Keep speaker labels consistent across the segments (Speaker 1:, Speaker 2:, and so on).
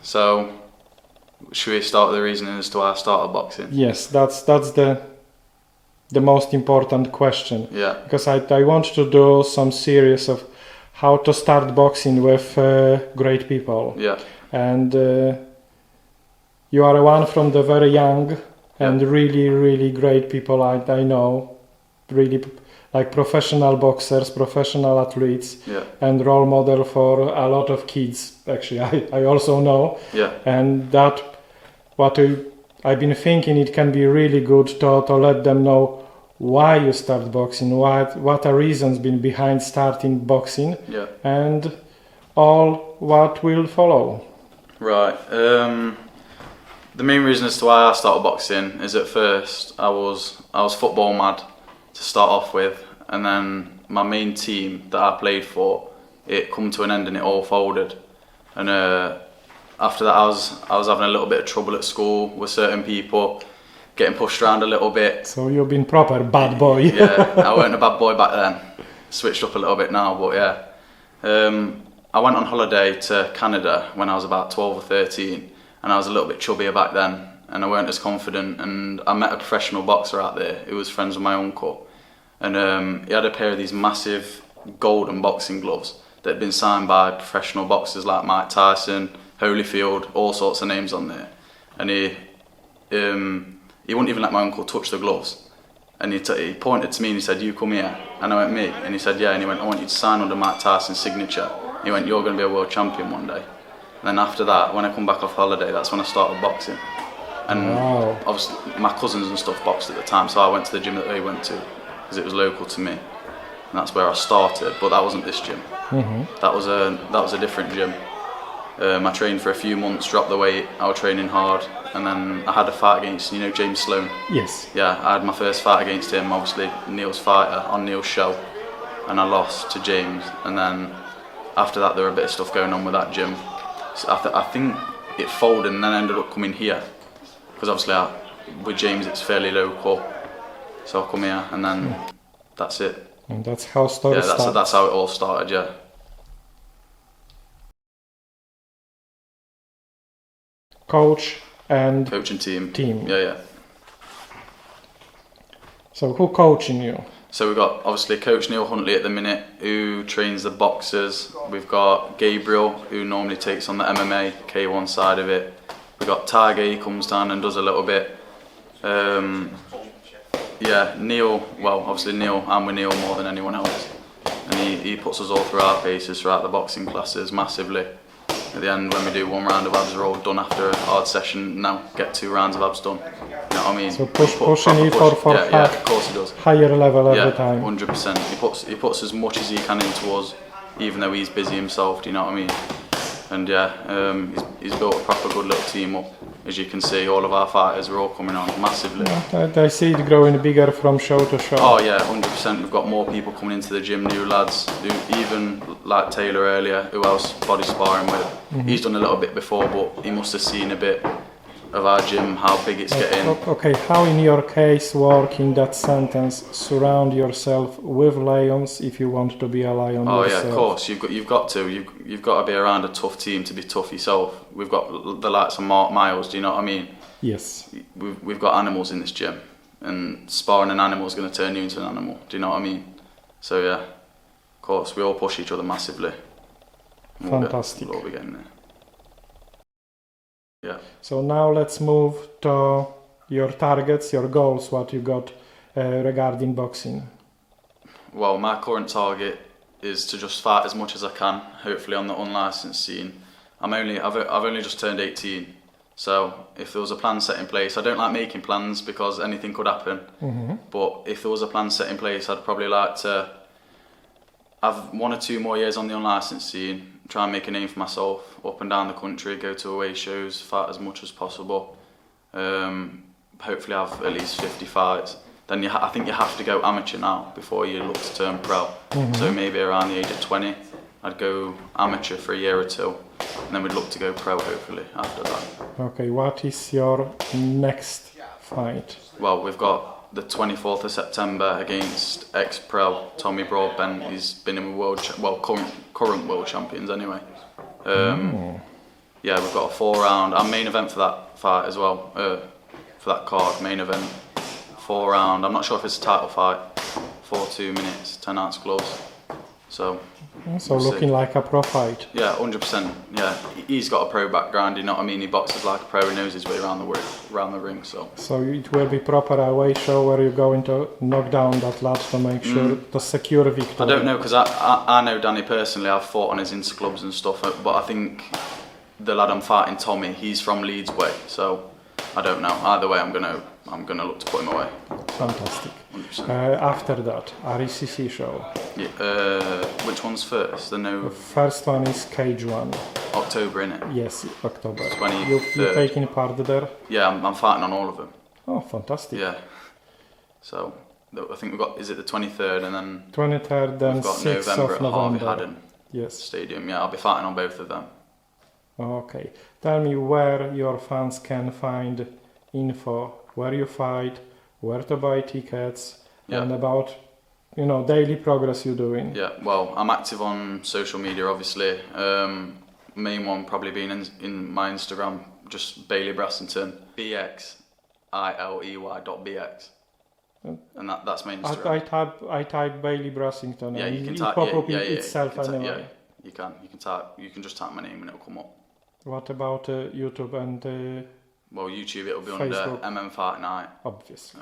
Speaker 1: So, should we start with the reasoning as to why I started boxing?
Speaker 2: Yes, that's the most important question.
Speaker 1: Yeah.
Speaker 2: Because I want to do some series of how to start boxing with great people.
Speaker 1: Yeah.
Speaker 2: And you are one from the very young and really, really great people I know. Really like professional boxers, professional athletes, and role model for a lot of kids. Actually, I also know.
Speaker 1: Yeah.
Speaker 2: And that I've been thinking it can be really good to let them know why you start boxing, what are reasons been behind starting boxing, and all what will follow.
Speaker 1: Right. The main reason as to why I started boxing is at first I was football mad to start off with, and then my main team that I played for, it come to an end and it all folded. And after that I was having a little bit of trouble at school with certain people, getting pushed around a little bit.
Speaker 2: So you've been proper bad boy.
Speaker 1: Yeah, I weren't a bad boy back then. Switched up a little bit now, but yeah. I went on holiday to Canada when I was about 12 or 13, and I was a little bit chubbier back then, and I weren't as confident, and I met a professional boxer out there who was friends with my uncle, and he had a pair of these massive golden boxing gloves that had been signed by professional boxers like Mike Tyson, Holyfield, all sorts of names on there, and he wouldn't even let my uncle touch the gloves, and he pointed to me and he said, "You come here," and I went, "Me?" And he said, "Yeah," and he went, "I want you to sign under Mike Tyson's signature." He went, "You're going to be a world champion one day." And then after that, when I come back off holiday, that's when I started boxing. And obviously my cousins and stuff boxed at the time, so I went to the gym that they went to because it was local to me, and that's where I started. But that wasn't this gym. That was a different gym. I trained for a few months, dropped the weight, I was training hard, and then I had a fight against, James Sloan.
Speaker 2: Yes.
Speaker 1: Yeah, I had my first fight against him, obviously Neil's fighter, on Neil's show, and I lost to James. And then after that there were a bit of stuff going on with that gym. So I think it folded and then I ended up coming here, because obviously with James it's fairly local, so I come here and then that's it.
Speaker 2: And that's how story starts.
Speaker 1: Yeah, that's how it all started, yeah.
Speaker 2: Coach and
Speaker 1: team.
Speaker 2: Team.
Speaker 1: Yeah.
Speaker 2: So who coaching you?
Speaker 1: So we've got obviously Coach Neil Huntley at the minute, who trains the boxers. We've got Gabriel, who normally takes on the MMA, K1 side of it. We've got Tiger, he comes down and does a little bit. Neil, well obviously Neil, I'm with Neil more than anyone else. And he puts us all through our paces, throughout the boxing classes massively. At the end, when we do one round of abs, we're all done after a hard session. Now get 2 rounds of abs done. You know what I mean?
Speaker 2: So pushing you for
Speaker 1: of course he does.
Speaker 2: Higher level every time.
Speaker 1: 100%. He puts as much as he can into us, even though he's busy himself. Do you know what I mean? And he's built a proper good little team up. As you can see, all of our fighters are all coming on massively.
Speaker 2: Yeah, I see it growing bigger from show to show.
Speaker 1: Oh yeah, 100%. We've got more people coming into the gym, new lads, even like Taylor earlier, who I was body sparring with. He's done a little bit before, but he must have seen a bit of our gym, how big it's getting.
Speaker 2: Okay, how in your case work in that sentence, surround yourself with lions if you want to be a lion yourself?
Speaker 1: Yeah, of course, you've got to be around a tough team to be tough yourself. We've got the likes of Mark Miles, do you know what I mean?
Speaker 2: Yes.
Speaker 1: We've got animals in this gym, and sparring an animal is going to turn you into an animal, do you know what I mean? So yeah, of course, we all push each other massively.
Speaker 2: Fantastic.
Speaker 1: We'll be getting there. Yeah.
Speaker 2: So now let's move to your targets, your goals, what you got regarding boxing.
Speaker 1: Well, my current target is to just fight as much as I can, hopefully on the unlicensed scene. I've only just turned 18, so if there was a plan set in place, I don't like making plans because anything could happen. But if there was a plan set in place, I'd probably like to have 1 or 2 more years on the unlicensed scene, try and make a name for myself up and down the country, go to away shows, fight as much as possible. Hopefully have at least 50 fights. Then I think you have to go amateur now before you look to turn pro. So maybe around the age of 20, I'd go amateur for a year or 2, and then we'd look to go pro hopefully after that.
Speaker 2: Okay, what is your next fight?
Speaker 1: Well, we've got the 24th of September against ex-pro Tommy Broadbent. He's been in current world champions anyway. Yeah, we've got a 4-round. Our main event for that fight as well. For that card, main event, 4-round. I'm not sure if it's a title fight. 4 2 minutes, 10 ounce gloves. So we'll
Speaker 2: looking
Speaker 1: see.
Speaker 2: like a pro fight.
Speaker 1: Yeah, 100%. Yeah, he's got a pro background. You know what I mean? He boxes like a pro. He knows his way around the ring. So
Speaker 2: it will be proper away show where you're going to knock down that lad to make sure to secure victory.
Speaker 1: I don't know, because I know Danny personally. I've fought on his Insta clubs and stuff, but I think the lad I'm fighting, Tommy, he's from Leeds way. So I don't know. Either way, I'm gonna look to put him away.
Speaker 2: Fantastic.
Speaker 1: 100%.
Speaker 2: After that, RECC show.
Speaker 1: Yeah, which one's first?
Speaker 2: The first one is Cage One.
Speaker 1: October, innit?
Speaker 2: Yes, October.
Speaker 1: 23rd.
Speaker 2: You're taking part there?
Speaker 1: Yeah, I'm fighting on all of them.
Speaker 2: Oh, fantastic.
Speaker 1: Yeah. So I think we've got, is it the 23rd and then
Speaker 2: 23rd and
Speaker 1: we've got
Speaker 2: 6th
Speaker 1: November
Speaker 2: of
Speaker 1: at Harvey
Speaker 2: November.
Speaker 1: Haddon
Speaker 2: Yes.
Speaker 1: Stadium. Yeah, I'll be fighting on both of them.
Speaker 2: Okay. Tell me where your fans can find info, where you fight, where to buy tickets, and about, daily progress you're doing.
Speaker 1: Yeah, well, I'm active on social media, obviously. Main one probably being in my Instagram, just Bailey Brassington, BXILEY.BX. And that's my Instagram.
Speaker 2: I type Bailey Brassington.
Speaker 1: Yeah,
Speaker 2: and
Speaker 1: you can
Speaker 2: it
Speaker 1: type
Speaker 2: pop up
Speaker 1: itself
Speaker 2: anyway.
Speaker 1: Yeah, you can just type my name and it'll come up.
Speaker 2: What about YouTube and
Speaker 1: well, YouTube, it'll be
Speaker 2: Facebook?
Speaker 1: under MM Fight Night.
Speaker 2: Obviously.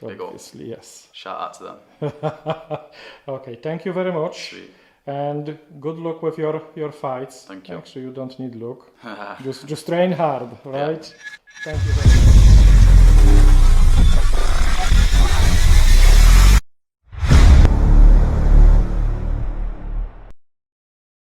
Speaker 1: Big up.
Speaker 2: Obviously, yes.
Speaker 1: Shout out to them.
Speaker 2: Okay, thank you very much.
Speaker 1: Sweet.
Speaker 2: And good luck with your fights.
Speaker 1: Thank you.
Speaker 2: Actually, you don't need luck. just train hard, right?
Speaker 1: Yeah.
Speaker 2: Thank you very much.